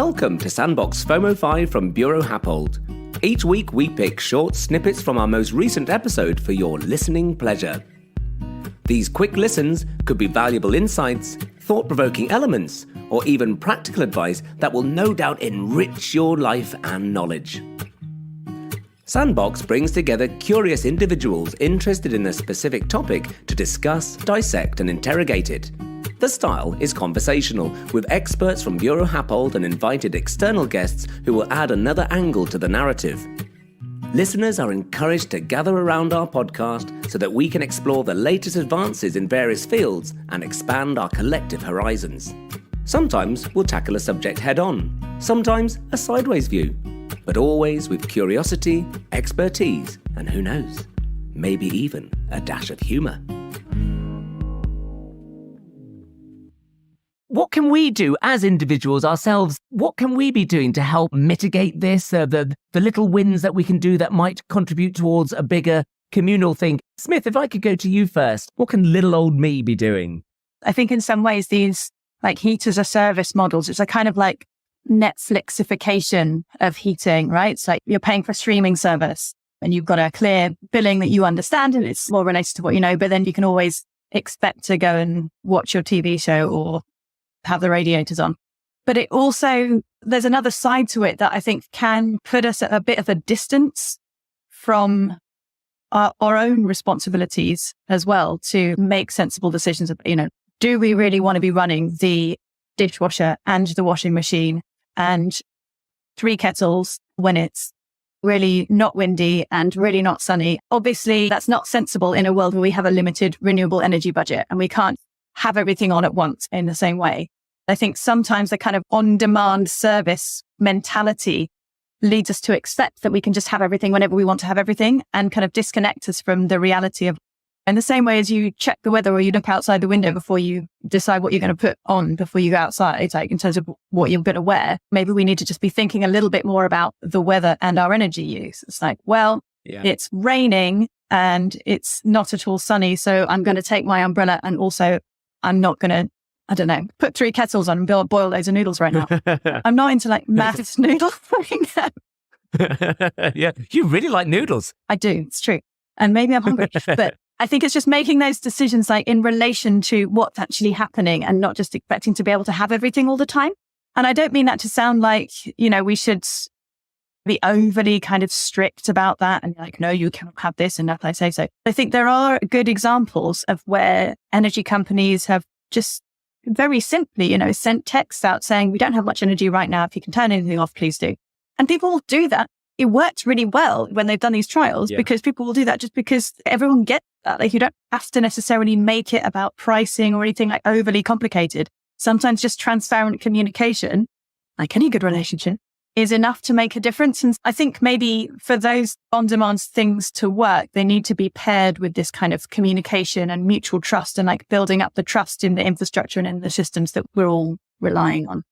Welcome to Sandbox FOMO5 from Buro Happold. Each week we pick short snippets from our most recent episode for your listening pleasure. These quick listens could be valuable insights, thought-provoking elements, or even practical advice that will no doubt enrich your life and knowledge. Sandbox brings together curious individuals interested in a specific topic to discuss, dissect, and interrogate it. The style is conversational, with experts from Buro Happold and invited external guests who will add another angle to the narrative. Listeners are encouraged to gather around our podcast so that we can explore the latest advances in various fields and expand our collective horizons. Sometimes we'll tackle a subject head-on, sometimes a sideways view, but always with curiosity, expertise, and who knows, maybe even a dash of humour. What can we do as individuals ourselves? What can we be doing to help mitigate this, the little wins that we can do that might contribute towards a bigger communal thing? Smith, if I could go to you first, what can little old me be doing? I think in some ways these like heat as a service models, it's a kind of like Netflixification of heating, right? It's like you're paying for a streaming service and you've got a clear billing that you understand and it's more related to what you know, but then you can always expect to go and watch your TV show or have the radiators on. But it also, there's another side to it that I think can put us at a bit of a distance from our own responsibilities as well to make sensible decisions. Do we really want to be running the dishwasher and the washing machine and 3 kettles when it's really not windy and really not sunny? Obviously, that's not sensible in a world where we have a limited renewable energy budget and we can't have everything on at once in the same way. I think sometimes the kind of on-demand service mentality leads us to expect that we can just have everything whenever we want to have everything and kind of disconnect us from the reality of, in the same way as you check the weather or you look outside the window before you decide what you're going to put on before you go outside, like in terms of what you're going to wear, maybe we need to just be thinking a little bit more about the weather and our energy use. It's like, It's raining and it's not at all sunny, so I'm going to take my umbrella and also I'm not going to, put 3 kettles on and boil loads of noodles right now. I'm not into like mass noodles. Yeah, you really like noodles. I do, it's true. And maybe I'm hungry, but I think it's just making those decisions like in relation to what's actually happening and not just expecting to be able to have everything all the time. And I don't mean that to sound like, we should be overly kind of strict about that and like, no, you cannot have this and that I say so. I think there are good examples of where energy companies have just very simply, sent texts out saying, we don't have much energy right now. If you can turn anything off, please do. And people will do that. It works really well when they've done these trials because people will do that just because everyone gets that. Like you don't have to necessarily make it about pricing or anything like overly complicated. Sometimes just transparent communication, like any good relationship, is enough to make a difference. And I think maybe for those on-demand things to work, they need to be paired with this kind of communication and mutual trust and like building up the trust in the infrastructure and in the systems that we're all relying on.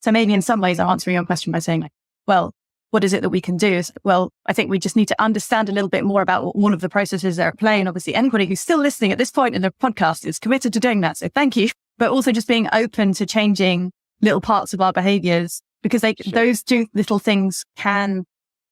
So maybe in some ways I'm answering your question by saying, what is it that we can do? I think we just need to understand a little bit more about all of the processes that are at play. And obviously anybody who's still listening at this point in the podcast is committed to doing that. So thank you. But also just being open to changing little parts of our behaviors because those 2 little things can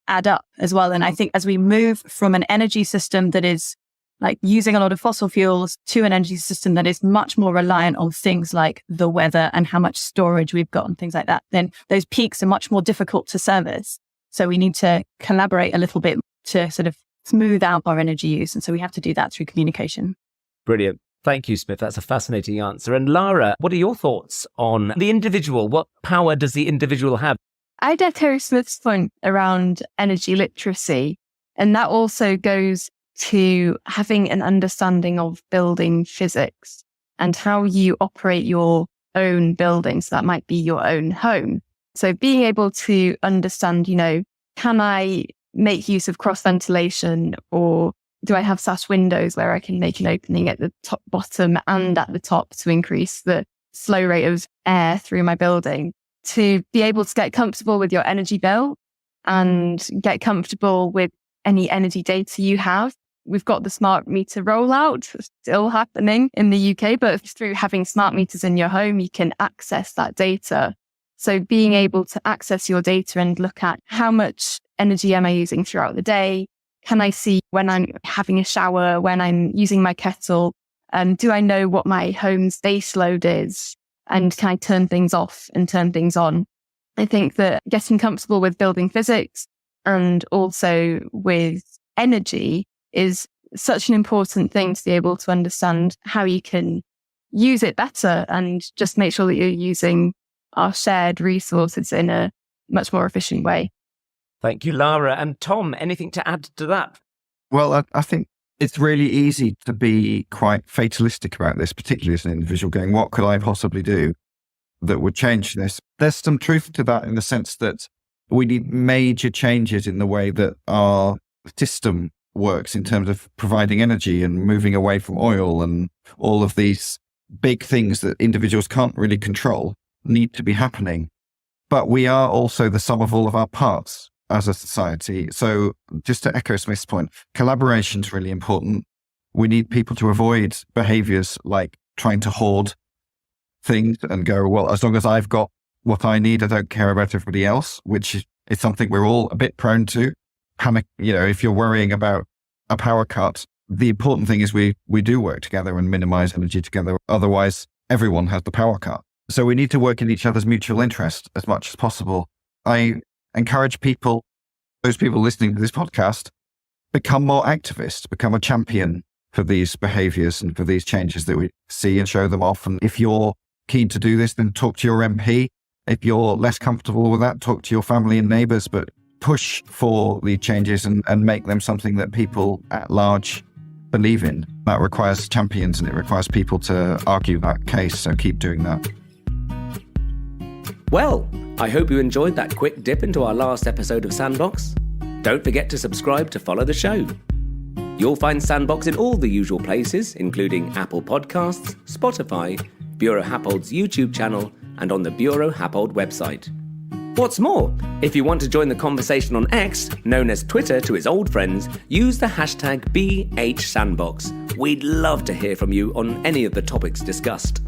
add up as well. And I think as we move from an energy system that is like using a lot of fossil fuels to an energy system that is much more reliant on things like the weather and how much storage we've got and things like that, then those peaks are much more difficult to service. So we need to collaborate a little bit to sort of smooth out our energy use. And so we have to do that through communication. Brilliant. Thank you, Smith. That's a fascinating answer. And Lara, what are your thoughts on the individual? What power does the individual have? I'd echo Smith's point around energy literacy. And that also goes to having an understanding of building physics and how you operate your own building. So that might be your own home. So being able to understand, can I make use of cross ventilation or do I have sash windows where I can make an opening at the top, bottom and at the top to increase the flow rate of air through my building? To be able to get comfortable with your energy bill and get comfortable with any energy data you have. We've got the smart meter rollout still happening in the UK, but through having smart meters in your home, you can access that data So being able to access your data and look at how much energy am I using throughout the day? Can I see when I'm having a shower, when I'm using my kettle? Do I know what my home's base load is? And can I turn things off and turn things on? I think that getting comfortable with building physics and also with energy is such an important thing to be able to understand how you can use it better and just make sure that you're using our shared resources in a much more efficient way. Thank you, Lara. And Tom, anything to add to that? Well, I think it's really easy to be quite fatalistic about this, particularly as an individual, going, what could I possibly do that would change this? There's some truth to that in the sense that we need major changes in the way that our system works in terms of providing energy and moving away from oil, and all of these big things that individuals can't really control need to be happening. But we are also the sum of all of our parts as a society. So just to echo Smith's point, collaboration is really important. We need people to avoid behaviours like trying to hoard things and go, well, as long as I've got what I need, I don't care about everybody else, which is something we're all a bit prone to. Panic, if you're worrying about a power cut, the important thing is we do work together and minimize energy together. Otherwise, everyone has the power cut. So we need to work in each other's mutual interest as much as possible. I encourage people, those people listening to this podcast, become more activists, become a champion for these behaviors and for these changes that we see, and show them off. And if you're keen to do this, then talk to your MP. If you're less comfortable with that, talk to your family and neighbours, but push for the changes and make them something that people at large believe in. That requires champions and it requires people to argue that case, so keep doing that. Well, I hope you enjoyed that quick dip into our last episode of Sandbox. Don't forget to subscribe to follow the show. You'll find Sandbox in all the usual places, including Apple Podcasts, Spotify, Buro Happold's YouTube channel, and on the Buro Happold website. What's more, if you want to join the conversation on X, known as Twitter to his old friends, use the hashtag BHSandbox. We'd love to hear from you on any of the topics discussed.